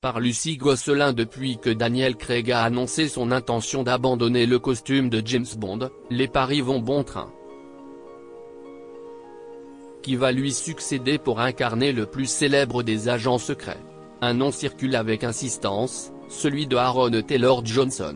par Lucie Gosselin. Depuis que Daniel Craig a annoncé son intention d'abandonner le costume de James Bond, les paris vont bon train. Qui va lui succéder pour incarner le plus célèbre des agents secrets? Un nom circule avec insistance, celui de Aaron Taylor Johnson.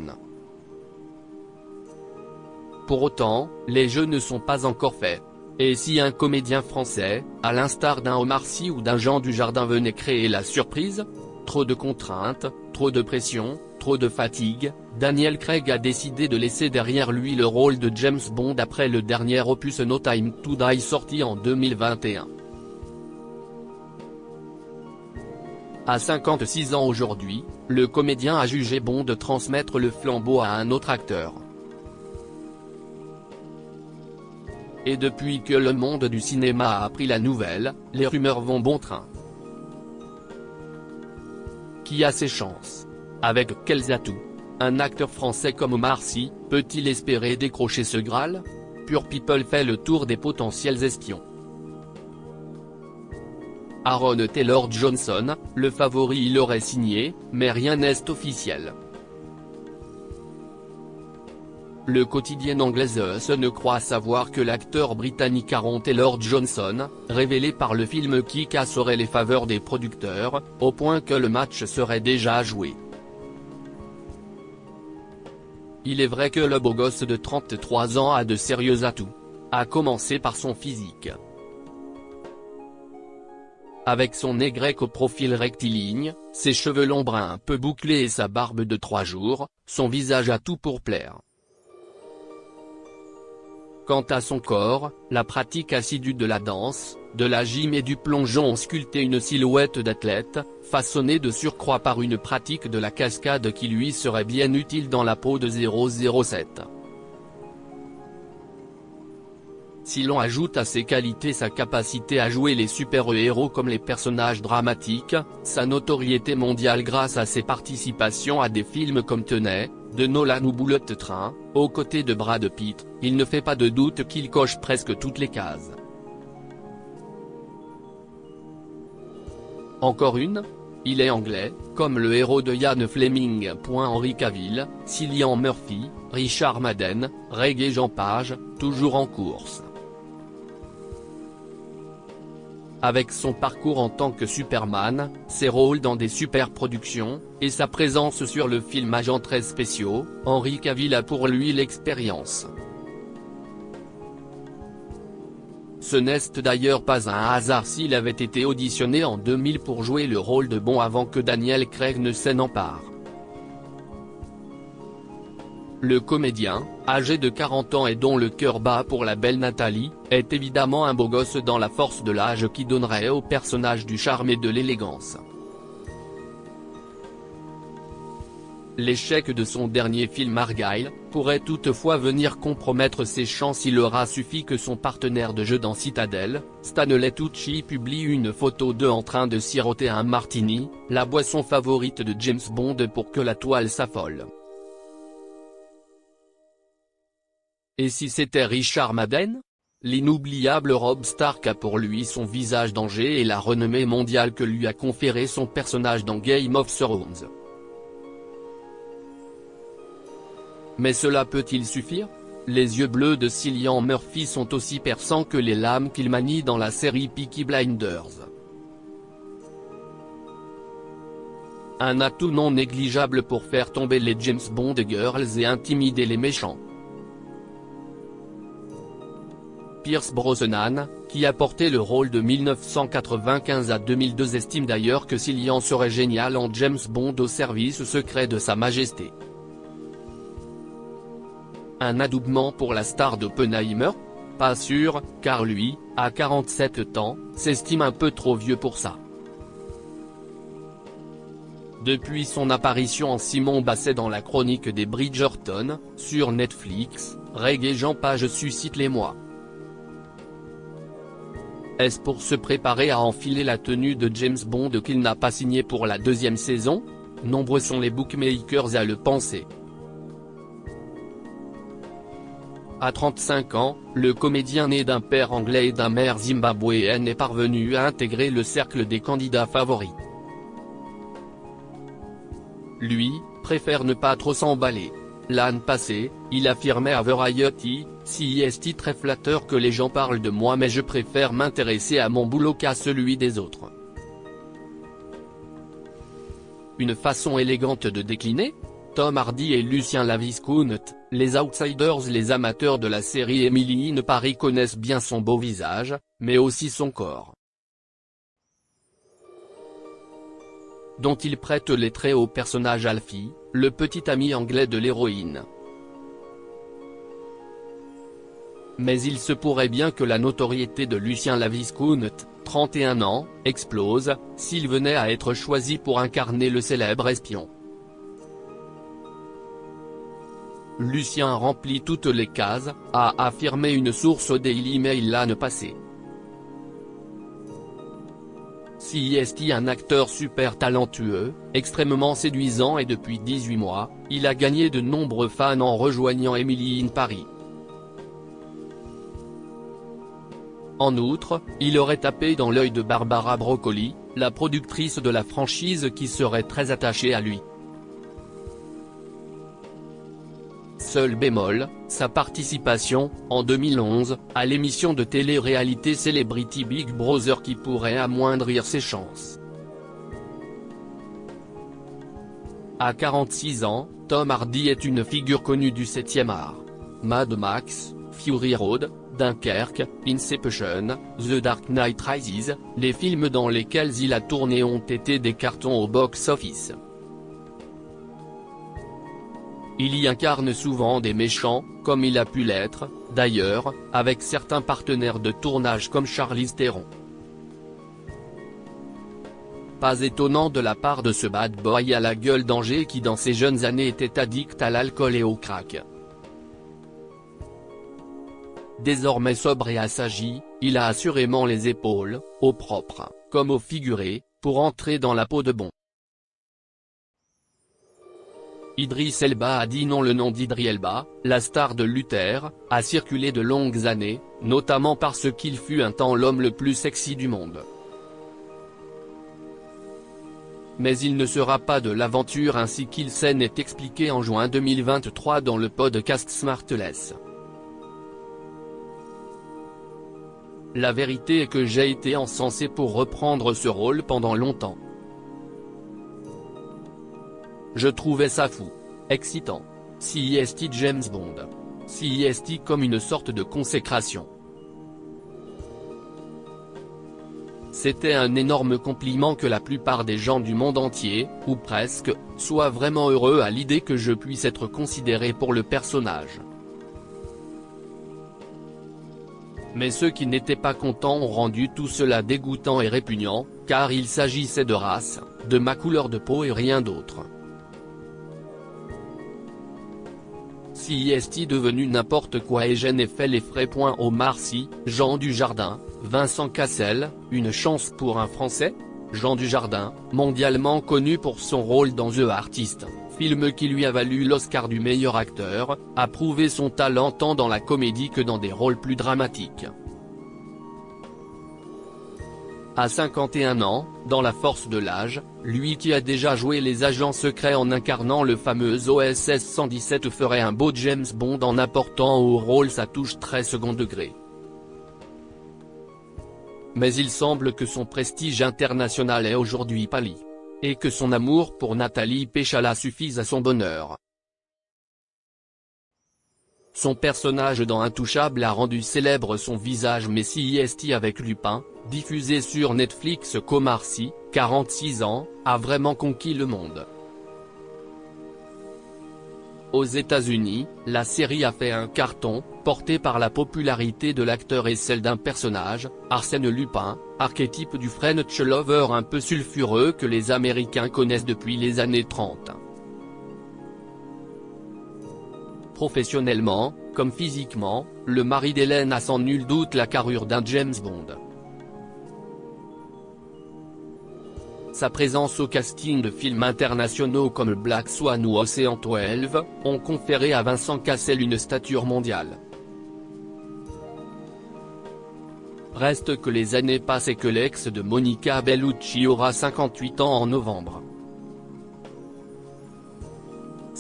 Pour autant, les jeux ne sont pas encore faits. Et si un comédien français, à l'instar d'un Omar Sy ou d'un Jean Dujardin, venait créer la surprise? Trop de contraintes, trop de pression, trop de fatigue, Daniel Craig a décidé de laisser derrière lui le rôle de James Bond après le dernier opus No Time to Die sorti en 2021. À 56 ans aujourd'hui, le comédien a jugé bon de transmettre le flambeau à un autre acteur. Et depuis que le monde du cinéma a appris la nouvelle, les rumeurs vont bon train. Qui a ses chances? Avec quels atouts? Un acteur français comme Omar Sy, peut-il espérer décrocher ce Graal? Pure People fait le tour des potentiels espions. Aaron Taylor Johnson, le favori, il aurait signé, mais rien n'est officiel. Le quotidien anglais The Sun croit savoir que l'acteur britannique Aaron Taylor Johnson, révélé par le film Kick-Ass, aurait les faveurs des producteurs, au point que le match serait déjà joué. Il est vrai que le beau gosse de 33 ans a de sérieux atouts. À commencer par son physique. Avec son nez grec au profil rectiligne, ses cheveux longs bruns un peu bouclés et sa barbe de 3 jours, son visage a tout pour plaire. Quant à son corps, la pratique assidue de la danse, de la gym et du plongeon ont sculpté une silhouette d'athlète, façonnée de surcroît par une pratique de la cascade qui lui serait bien utile dans la peau de 007. Si l'on ajoute à ses qualités sa capacité à jouer les super-héros comme les personnages dramatiques, sa notoriété mondiale grâce à ses participations à des films comme Tenet, de Nolan ou Bullet Train, aux côtés de Brad Pitt, il ne fait pas de doute qu'il coche presque toutes les cases. Encore une? Il est anglais, comme le héros de Ian Fleming. Henry Cavill, Cillian Murphy, Richard Madden, Regé-Jean Page, toujours en course. Avec son parcours en tant que Superman, ses rôles dans des super-productions, et sa présence sur le film Agents très spéciaux, Henry Cavill a pour lui l'expérience. Ce n'est d'ailleurs pas un hasard s'il avait été auditionné en 2000 pour jouer le rôle de Bond avant que Daniel Craig ne s'en empare. Le comédien, âgé de 40 ans et dont le cœur bat pour la belle Nathalie, est évidemment un beau gosse dans la force de l'âge qui donnerait au personnage du charme et de l'élégance. L'échec de son dernier film Argylle pourrait toutefois venir compromettre ses chances. Il aura suffi que son partenaire de jeu dans Citadel, Stanley Tucci, publie une photo d'eux en train de siroter un martini, la boisson favorite de James Bond, pour que la toile s'affole. Et si c'était Richard Madden? L'inoubliable Robb Stark a pour lui son visage d'Angers et la renommée mondiale que lui a conféré son personnage dans Game of Thrones. Mais cela peut-il suffire? Les yeux bleus de Cillian Murphy sont aussi perçants que les lames qu'il manie dans la série Peaky Blinders. Un atout non négligeable pour faire tomber les James Bond girls et intimider les méchants. Pierce Brosnan, qui a porté le rôle de 1995 à 2002, estime d'ailleurs que Cillian serait génial en James Bond au service secret de Sa Majesté. Un adoubement pour la star d'Oppenheimer? Pas sûr, car lui, à 47 ans, s'estime un peu trop vieux pour ça. Depuis son apparition en Simon Basset dans la chronique des Bridgerton, sur Netflix, Regé-Jean Page suscite l'émoi. Est-ce pour se préparer à enfiler la tenue de James Bond qu'il n'a pas signé pour la 2e saison? Nombreux sont les bookmakers à le penser. À 35 ans, le comédien né d'un père anglais et d'un mère zimbabwéenne est parvenu à intégrer le cercle des candidats favoris. lui, préfère ne pas trop s'emballer. L'année passée, il affirmait à Variety, c'est très flatteur que les gens parlent de moi mais je préfère m'intéresser à mon boulot qu'à celui des autres. Une façon élégante de décliner ? Tom Hardy et Lucien Laviscount, les outsiders, les amateurs de la série Emily in Paris connaissent bien son beau visage, mais aussi son corps, dont il prête les traits au personnage Alfie, le petit ami anglais de l'héroïne. Mais il se pourrait bien que la notoriété de Lucien Laviscount, 31 ans, explose, s'il venait à être choisi pour incarner le célèbre espion. Lucien remplit toutes les cases, a affirmé une source au Daily Mail l'année passée. C'est un acteur super talentueux, extrêmement séduisant et depuis 18 mois, il a gagné de nombreux fans en rejoignant Emily in Paris. En outre, il aurait tapé dans l'œil de Barbara Broccoli, la productrice de la franchise qui serait très attachée à lui. Seul bémol, sa participation, en 2011, à l'émission de télé-réalité Celebrity Big Brother qui pourrait amoindrir ses chances. À 46 ans, Tom Hardy est une figure connue du 7e art. Mad Max, Fury Road, Dunkerque, Inception, The Dark Knight Rises, les films dans lesquels il a tourné ont été des cartons au box-office. Il y incarne souvent des méchants, comme il a pu l'être, d'ailleurs, avec certains partenaires de tournage comme Charlize Theron. Pas étonnant de la part de ce bad boy à la gueule d'Angers qui dans ses jeunes années était addict à l'alcool et au crack. Désormais sobre et assagi, il a assurément les épaules, au propre, comme au figuré, pour entrer dans la peau de bon. Idriss Elba a dit non. Le nom d'Idriss Elba, la star de Luther, a circulé de longues années, notamment parce qu'il fut un temps l'homme le plus sexy du monde. Mais il ne sera pas de l'aventure ainsi qu'il s'en est expliqué en juin 2023 dans le podcast Smartless. La vérité est que j'ai été encensé pour reprendre ce rôle pendant longtemps. Je trouvais ça fou. Excitant. C'est James Bond. C'est comme une sorte de consécration. C'était un énorme compliment que la plupart des gens du monde entier, ou presque, soient vraiment heureux à l'idée que je puisse être considéré pour le personnage. Mais ceux qui n'étaient pas contents ont rendu tout cela dégoûtant et répugnant, car il s'agissait de race, de ma couleur de peau et rien d'autre. C'est devenu n'importe quoi et je n'ai fait les frais. Omar Sy, Jean Dujardin, Vincent Cassel, une chance pour un Français ? Jean Dujardin, mondialement connu pour son rôle dans The Artist, film qui lui a valu l'Oscar du meilleur acteur, a prouvé son talent tant dans la comédie que dans des rôles plus dramatiques. À 51 ans, dans La force de l'âge, lui qui a déjà joué les agents secrets en incarnant le fameux OSS 117 ferait un beau James Bond en apportant au rôle sa touche très second degré. Mais il semble que son prestige international est aujourd'hui pâli. Et que son amour pour Nathalie Péchala suffise à son bonheur. Son personnage dans Intouchable a rendu célèbre son visage mais c'est avec Lupin, diffusé sur Netflix qu'Omar Sy, 46 ans, a vraiment conquis le monde. Aux États-Unis, la série a fait un carton, porté par la popularité de l'acteur et celle d'un personnage, Arsène Lupin, archétype du French lover un peu sulfureux que les Américains connaissent depuis les années 30. Professionnellement, comme physiquement, le mari d'Hélène a sans nul doute la carrure d'un James Bond. Sa présence au casting de films internationaux comme Black Swan ou Ocean 12, ont conféré à Vincent Cassel une stature mondiale. Reste que les années passent et que l'ex de Monica Bellucci aura 58 ans en novembre.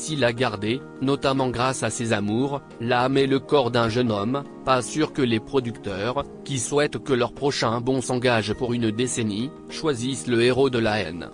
difficile à garder, notamment grâce à ses amours, l'âme et le corps d'un jeune homme, pas sûr que les producteurs, qui souhaitent que leur prochain bond s'engage pour une décennie, choisissent le héros de la haine.